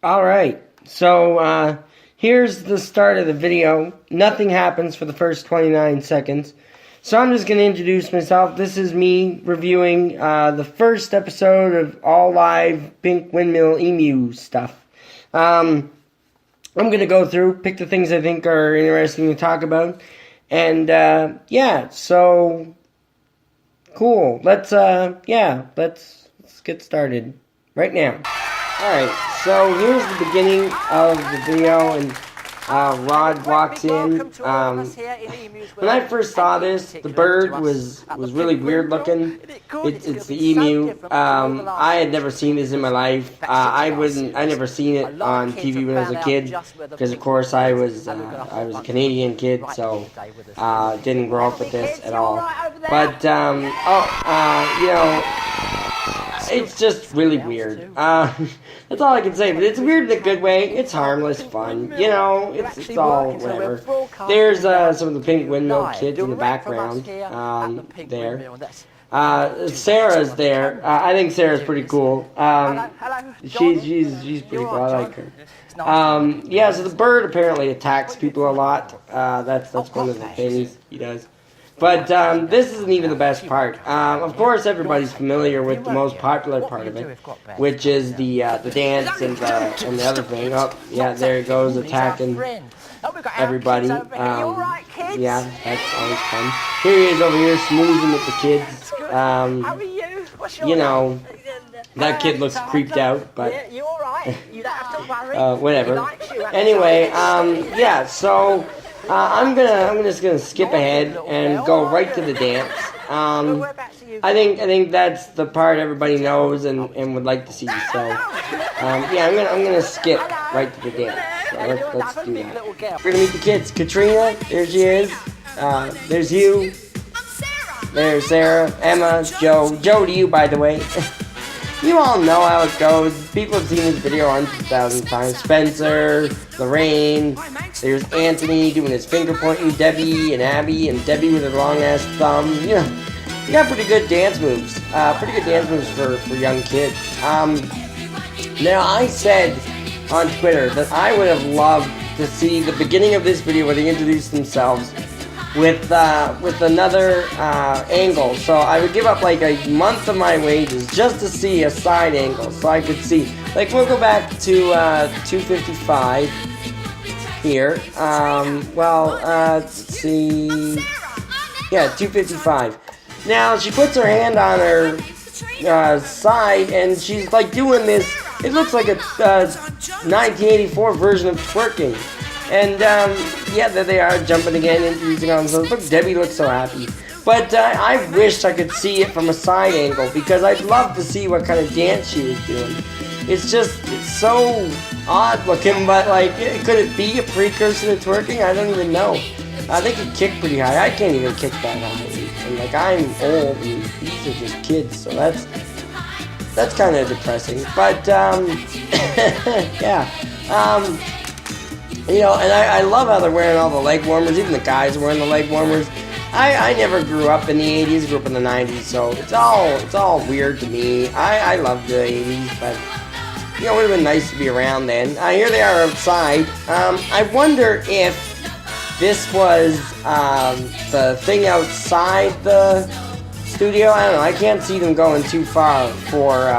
Alright, so here's the start of the video. Nothing happens for the first 29 seconds. So I'm just going to introduce myself. This is me reviewing the first episode of all live Pink Windmill Emu stuff. I'm going to go through, pick the things I think are interesting to talk about. And yeah, so cool. Let's get started right now. Alright, so here's the beginning of the video, and Rod walks in. When I first saw this, the bird was really weird looking. It's the emu. I had never seen this in my life. I never seen it on TV when I was a kid, because of course I was a Canadian kid, so didn't grow up with this at all. But you know, it's just really weird. That's all I can say. But it's weird in a good way. It's harmless fun. You know, it's all whatever. There's some of the Pink Windmill kids in the background there. Sarah's there. I think Sarah's pretty cool. She's pretty cool. I like her. Yeah, so the bird apparently attacks people a lot. That's one of the things he does. But this isn't even the best part. Of course, everybody's familiar with the most popular part of it, which is the dance and the other thing. Oh, yeah, there it goes, attacking everybody. Yeah, that's always fun. Here he is over here, snoozing with the kids. You know, that kid looks creeped out, but whatever. Anyway, yeah, so I'm just gonna skip ahead and go right to the dance. I think that's the part everybody knows and would like to see. So yeah, I'm gonna skip right to the dance. So let's do that. We're gonna meet the kids. Katrina, there she is. There's Hugh. There's Sarah, Emma, Joe. Joe to you, by the way. You all know how it goes. People have seen this video hundreds of thousands of times. Spencer, Lorraine, there's Anthony doing his finger pointing, Debbie and Abby, and Debbie with her long ass thumb. You know, you got pretty good dance moves. For young kids. Now I said on Twitter that I would have loved to see the beginning of this video where they introduce themselves with another angle. So I would give up like a month of my wages just to see a side angle, so I could see. Like, we'll go back to 255 here. Let's see. Yeah, 255. Now she puts her hand on her side, and she's like doing this. It looks like a 1984 version of twerking. And, yeah, there they are, jumping again, introducing themselves. Look, Debbie looks so happy. But I wish I could see it from a side angle, because I'd love to see what kind of dance she was doing. It's so odd looking, but, like, could it be a precursor to twerking? I don't even know. They could kick pretty high. I can't even kick that high. And, like, I'm old, and these are just kids, so that's kind of depressing. But, yeah. You know, and I love how they're wearing all the leg warmers. Even the guys are wearing the leg warmers. I never grew up in the 80s, grew up in the 90s, so it's all weird to me. I love the 80s, but, you know, it would have been nice to be around then. Here they are outside. I wonder if this was the thing outside the studio. I don't know. I can't see them going too far for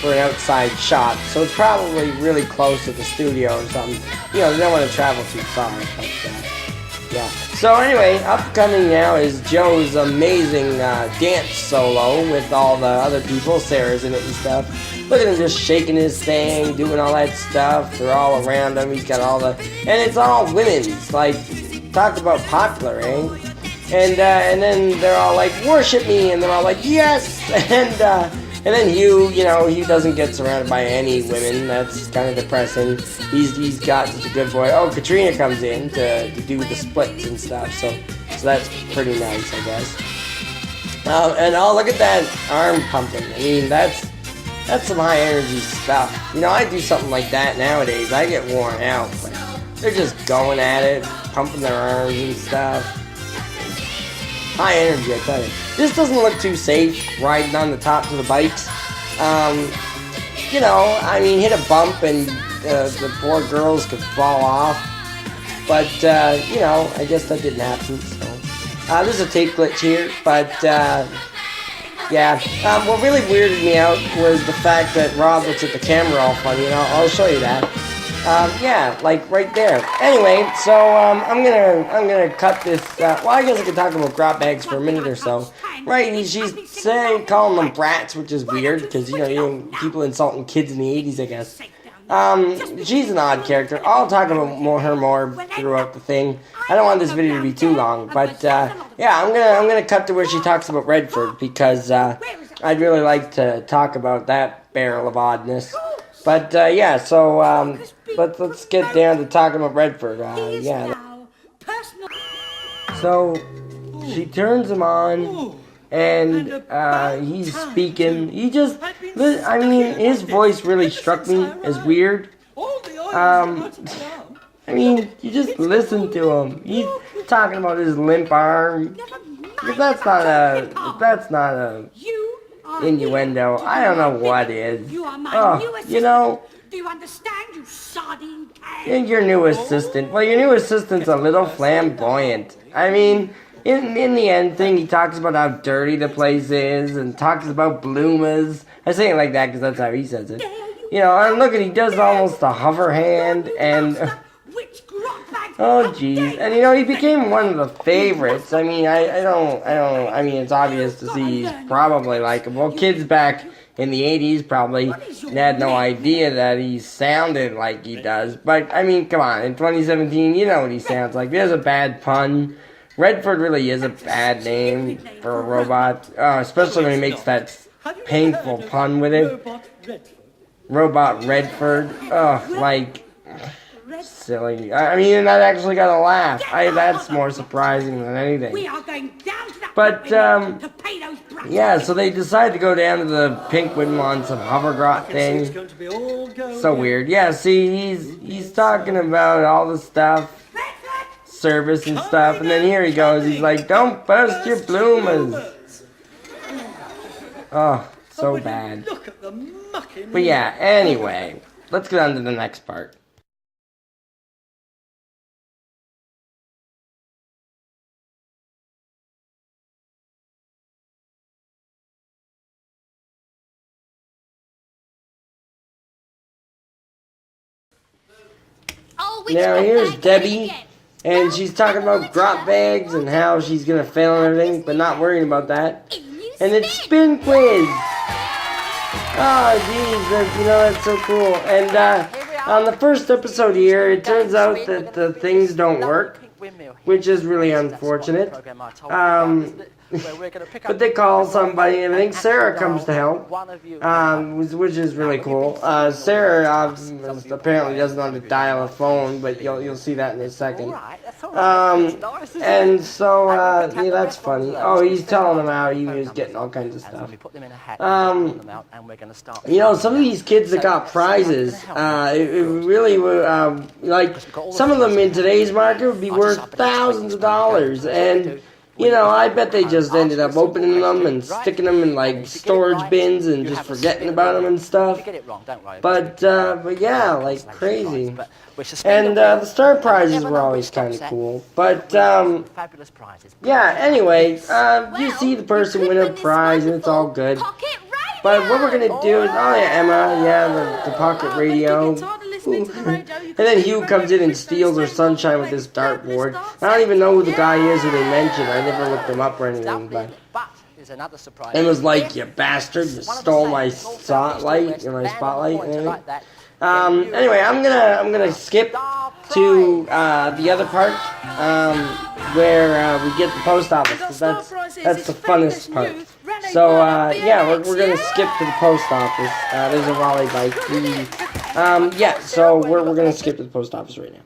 an outside shot, so it's probably really close to the studio or something. You know, they don't want to travel too far, but yeah. So anyway, upcoming now is Joe's amazing dance solo with all the other people. Sarah's in it and stuff. Look at him just shaking his thing, doing all that stuff. They're all around him. He's got all and it's all women's. Like, talk about popular, eh? And then they're all like, worship me, and they're all like, yes, and then Hugh, you know, he doesn't get surrounded by any women. That's kind of depressing. He's got such a good boy. Oh, Katrina comes in to do the splits and stuff. So that's pretty nice, I guess. And oh, look at that arm pumping. I mean, that's some high energy stuff. You know, I do something like that nowadays. I get worn out, but they're just going at it, pumping their arms and stuff. High energy, I tell you. This doesn't look too safe, riding on the tops of the bikes. you know, I mean, hit a bump and the poor girls could fall off. But, you know, I guess that didn't happen, so. There's a tape glitch here, but, yeah. What really weirded me out was the fact that Rob looks at the camera all funny, and I'll show you that. Yeah, like right there. Anyway, so I'm gonna cut this. Well, I guess I could talk about grot bags for a minute or so. Right? She's saying, calling them brats, which is weird because you know people insulting kids in the '80s, I guess. She's an odd character. I'll talk about her more throughout the thing. I don't want this video to be too long, but yeah, I'm gonna cut to where she talks about Redford because I'd really like to talk about that barrel of oddness. But yeah, so let's get down to talking about Redford. Yeah. So she turns him on, and he's speaking. I mean, his voice really struck me as weird. I mean, you just listen to him. He's talking about his limp arm. If that's not a innuendo, I don't know what is. Oh, you know, do you understand, you sardine can? And your new assistant. Well, your new assistant's a little flamboyant. I mean, in the end thing, he talks about how dirty the place is and talks about bloomas. I say it like that because that's how he says it. You know, and look at, he does almost a hover hand and... Oh, jeez. And, you know, he became one of the favorites. I mean, I mean, it's obvious to see he's probably likable. Kids back in the 80s probably had no idea that he sounded like he does. But, I mean, come on. In 2017, you know what he sounds like. There's a bad pun. Redford really is a bad name for a robot. Especially when he makes that painful pun with it. Robot Redford. Like... silly. I mean, that actually got a laugh. That's more surprising than anything. But, yeah, so they decide to go down to the Pink Windmill on some hovergrot thing. So weird. Yeah, see, he's talking about all the stuff, service and stuff, and then here he goes. He's like, don't burst your bloomers. Oh, so bad. But yeah, anyway, let's get on to the next part. Now here's Debbie, and she's talking about grot bags and how she's gonna fail and everything, but not worrying about that. And it's spin quiz. Oh, geez, you know, that's so cool. And on the first episode here, it turns out that the things don't work, which is really unfortunate. But they call somebody, and I think Sarah comes to help, which is really cool. Sarah apparently doesn't know how to dial a phone, but you'll see that in a second. And so, yeah, that's funny. Oh, he's telling them how he was getting all kinds of stuff. You know, some of these kids that got prizes, it really would, like, some of them in today's market would be worth thousands of dollars, and... you know, I bet they just ended up opening them and sticking them in, like, storage bins and just forgetting about them and stuff. But yeah, like, crazy. And the star prizes were always kind of cool. But, yeah, anyway, you see the person win a prize and it's all good. But what we're going to do is, oh yeah, Emma, yeah, the pocket radio. And then Hugh comes in and steals her sunshine with this dartboard. I don't even know who the guy is who they mentioned. I never looked him up or anything, but... it was like, you bastard, you stole my spotlight and everything. Anyway, I'm gonna skip to the other part where we get the post office, because that's the funnest part. So yeah, we're gonna skip to the post office. There's a Raleigh bike. Yeah, so we're gonna skip to the post office right now.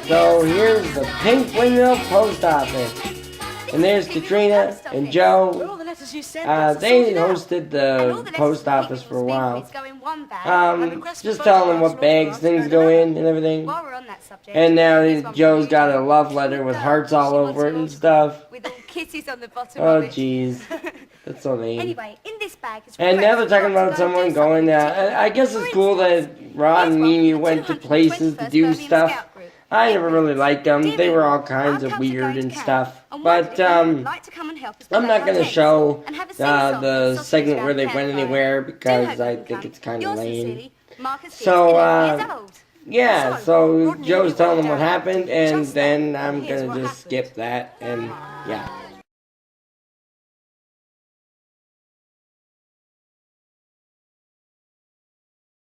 So here's the Pink Windmill post office. And there's Katrina and Joe letters you sent us are they sorted out. hosted And all the the post letters office and for a people's while. go in one bag, and requests for Just telling them photographs what bags and things autographs go another. in and everything. While we're on that subject, And now here's one from Joe's you, got a Joe. love letter with hearts all She wants over it an and autograph stuff. with all kisses on the bottom Oh, of it. jeez. That's so lame. Anyway, in this bag is And now they're requests talking for about us to go and someone do something going, particular. I guess it's cool that Rod and Mimi went to places to do stuff. I never really liked them. They were all kinds of weird and stuff. But, I'm not going to show the segment where they went anywhere because I think it's kind of lame. So, yeah, so Joe's telling them what happened, and then I'm going to just skip that, and yeah.